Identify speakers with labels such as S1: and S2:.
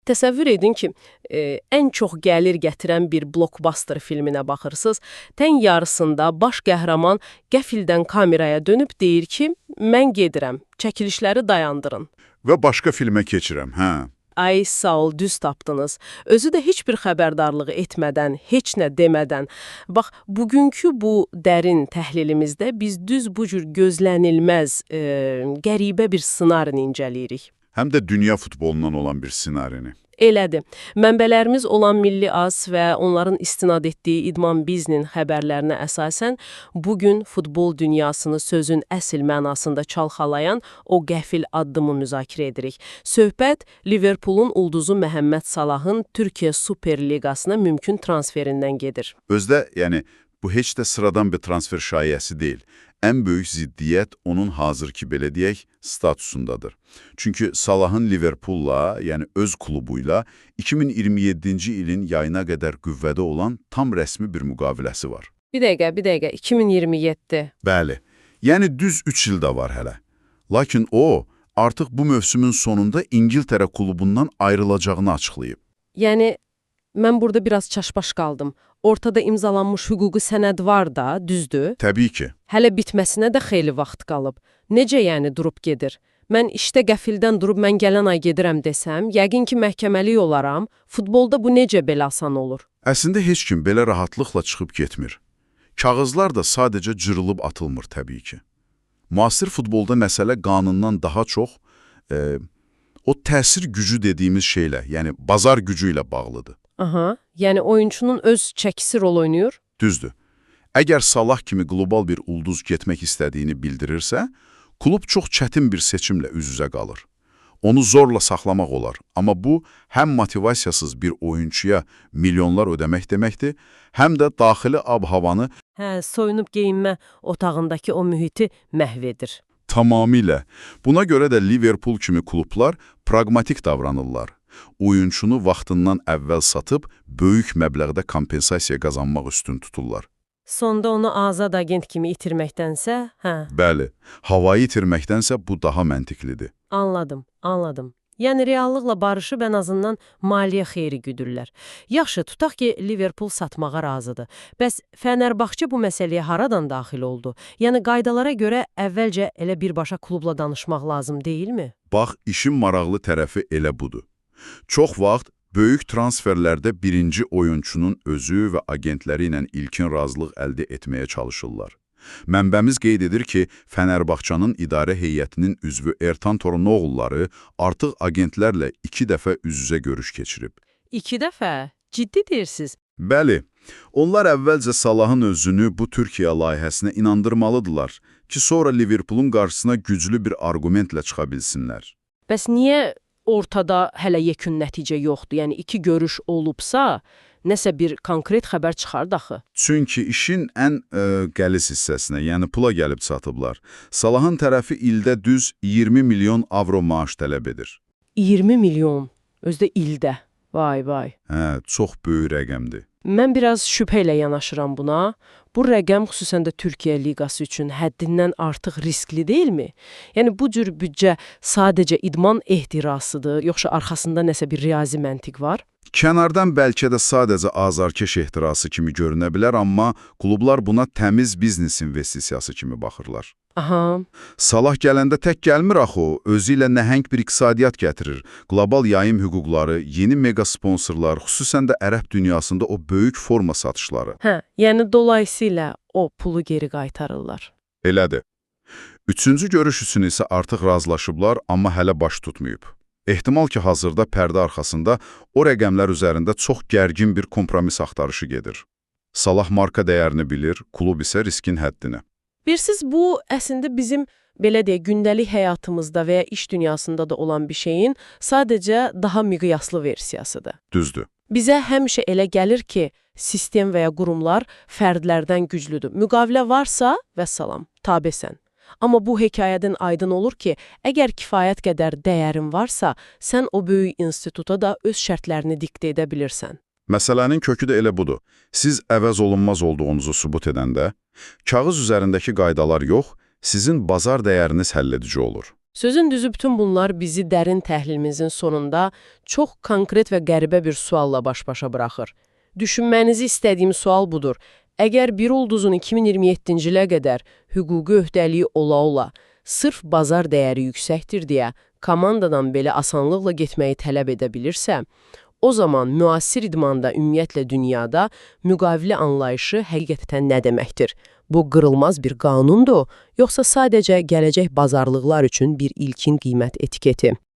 S1: Təsəvvür edin ki, ən çox gəlir gətirən bir blockbuster filminə baxırsınız. Tən yarısında baş qəhrəman qəfildən kameraya dönüb deyir ki, mən gedirəm, çəkilişləri dayandırın.
S2: Və başqa filmə keçirəm, hə.
S1: Ay sağ ol, düz tapdınız. Özü də heç bir xəbərdarlığı etmədən, heç nə demədən. Bax, bugünkü bu dərin təhlilimizdə biz düz bu cür gözlənilməz, qəribə bir ssenarini incələyirik.
S2: Həm də dünya futbolundan olan bir ssenarini.
S1: Elədir. Mənbələrimiz olan Milli Az və onların istinad etdiyi İdman Biznin xəbərlərinə əsasən bugün futbol dünyasını sözün əsl mənasında çalxalayan o qəfil addımı müzakirə edirik. Söhbət Liverpoolun ulduzu Məhəmməd Salahın Türkiyə Super Liqasına mümkün transferindən gedir.
S2: Özdə, yəni, bu heç də sıradan bir transfer şayəsi deyil. Ən böyük ziddiyyət onun hazırki, belə deyək, statusundadır. Çünki Salahın Liverpoolla, yəni öz klubuyla 2027-ci ilin yayına qədər qüvvədə olan tam rəsmi bir müqaviləsi var.
S1: Bir dəqiqə, 2027.
S2: Bəli, yəni düz 3 il də var hələ. Lakin o, artıq bu mövsümün sonunda İngiltərə klubundan ayrılacağını açıqlayıb.
S1: Yəni, mən burada biraz çaşbaş qaldım. Ortada imzalanmış hüquqi sənəd var da, düzdür?
S2: Təbii ki.
S1: Hələ bitməsinə də xeyli vaxt qalıb. Necə yəni durub gedir? Mən işdə qəfildən durub mən gələn ay gedirəm desəm, yəqin ki məhkəməlik olaram. Futbolda bu necə belə asan olur?
S2: Əslində heç kim belə rahatlıqla çıxıb getmir. Kağızlar da sadəcə cırılıb atılmır təbii ki. Müasir futbolda məsələ qanundan daha çox o təsir gücü dediyimiz şeylə, yəni bazar gücü ilə bağlıdır.
S1: Aha, yəni oyunçunun öz çəkisi rol oynayır?
S2: Düzdür. Əgər Salah kimi qlobal bir ulduz getmək istədiyini bildirirsə, klub çox çətin bir seçimlə üz-üzə qalır. Onu zorla saxlamaq olar, amma bu həm motivasiyasız bir oyunçuya milyonlar ödəmək deməkdir, həm də daxili ab-havanı
S1: soyunub geyinmə otağındakı o mühiti məhv edir.
S2: Tamamilə. Buna görə də Liverpool kimi klublar praqmatik davranırlar. Oyunçunu vaxtından əvvəl satıb, böyük məbləğdə kompensasiya qazanmaq üstün tuturlar.
S1: Sonda onu azad agent kimi itirməkdənsə, hə?
S2: Bəli, havayı itirməkdənsə bu daha məntiqlidir.
S1: Anladım. Yəni, reallıqla barışıb ən azından maliyyə xeyri güdürlər. Yaxşı, tutaq ki, Liverpool satmağa razıdır. Bəs Fənərbağçə bu məsələyə haradan daxil oldu? Yəni, qaydalara görə əvvəlcə elə birbaşa klubla danışmaq lazım deyilmi?
S2: Bax, işin maraqlı tərəfi elə budur. Çox vaxt böyük transferlərdə birinci oyunçunun özü və agentləri ilə ilkin razılıq əldə etməyə çalışırlar. Mənbəmiz qeyd edir ki, Fənərbağçanın idarə heyətinin üzvü Ertan Torunoğulları artıq agentlərlə 2 dəfə üz-üzə görüş keçirib.
S1: 2 dəfə? Ciddi deyirsiz?
S2: Bəli, onlar əvvəlcə Salahın özünü bu Türkiyə layihəsinə inandırmalıdırlar ki, sonra Liverpoolun qarşısına güclü bir arqumentlə çıxa bilsinlər.
S1: Bəs niyə ortada hələ yekun nəticə yoxdur? Yəni, 2 görüş olubsa, nəsə bir konkret xəbər çıxardı axı.
S2: Çünki işin ən qəliz hissəsinə, yəni pula gəlib çatıblar. Salahın tərəfi ildə düz 20 milyon avro maaş tələb edir.
S1: 20 milyon? Özdə ildə. Vay.
S2: Hə, çox böyük rəqəmdir.
S1: Mən biraz şübhə ilə yanaşıram buna. Bu rəqəm xüsusən də Türkiyə Liqası üçün həddindən artıq riskli deyilmi? Yəni, bu cür büdcə sadəcə idman ehtirasıdır, yoxsa arxasında nəsə bir riyazi məntiq var?
S2: Kənardan bəlkə də sadəcə azarkeş ehtirası kimi görünə bilər, amma klublar buna təmiz biznes investisiyası kimi baxırlar.
S1: Aha.
S2: Salah gələndə tək gəlmir axı o, özü ilə nəhəng bir iqtisadiyyat gətirir. Qlobal yayım hüquqları, yeni mega sponsorlar, xüsusən də ərəb dünyasında o böyük forma satışları.
S1: Hə, yəni dolayısıyla o pulu geri qaytarırlar.
S2: Elədir. Üçüncü görüş üçün isə artıq razılaşıblar, amma hələ baş tutmayıb. Ehtimal ki, hazırda pərdə arxasında o rəqəmlər üzərində çox gərgin bir kompromis axtarışı gedir. Salah marka dəyərini bilir, klub isə riskin həddini.
S1: Bilirsiniz, bu əslində bizim, belə deyək, gündəlik həyatımızda və ya iş dünyasında da olan bir şeyin sadəcə daha miqyaslı versiyasıdır.
S2: Düzdür.
S1: Bizə həmişə elə gəlir ki, sistem və ya qurumlar fərdlərdən güclüdür. Müqavilə varsa, vəssalam, tabesən. Amma bu hekayədən aydın olur ki, əgər kifayət qədər dəyərin varsa, sən o böyük instituta da öz şərtlərini diktə edə bilirsən.
S2: Məsələnin kökü də elə budur. Siz əvəz olunmaz olduğunuzu sübut edəndə, kağız üzərindəki qaydalar yox, sizin bazar dəyəriniz həlledici olur.
S1: Sözün düzü bütün bunlar bizi dərin təhlilimizin sonunda çox konkret və qəribə bir sualla baş-başa buraxır. Düşünmənizi istədiyim sual budur. Əgər bir ulduzun 2027-ci ilə qədər hüquqi öhdəliyi ola-ola, sırf bazar dəyəri yüksəkdir deyə komandadan belə asanlıqla getməyi tələb edə bilirsə, o zaman müasir idmanda ümumiyyətlə dünyada müqavilə anlayışı həqiqətən nə deməkdir? Bu qırılmaz bir qanundur, yoxsa sadəcə gələcək bazarlıqlar üçün bir ilkin qiymət etiketi?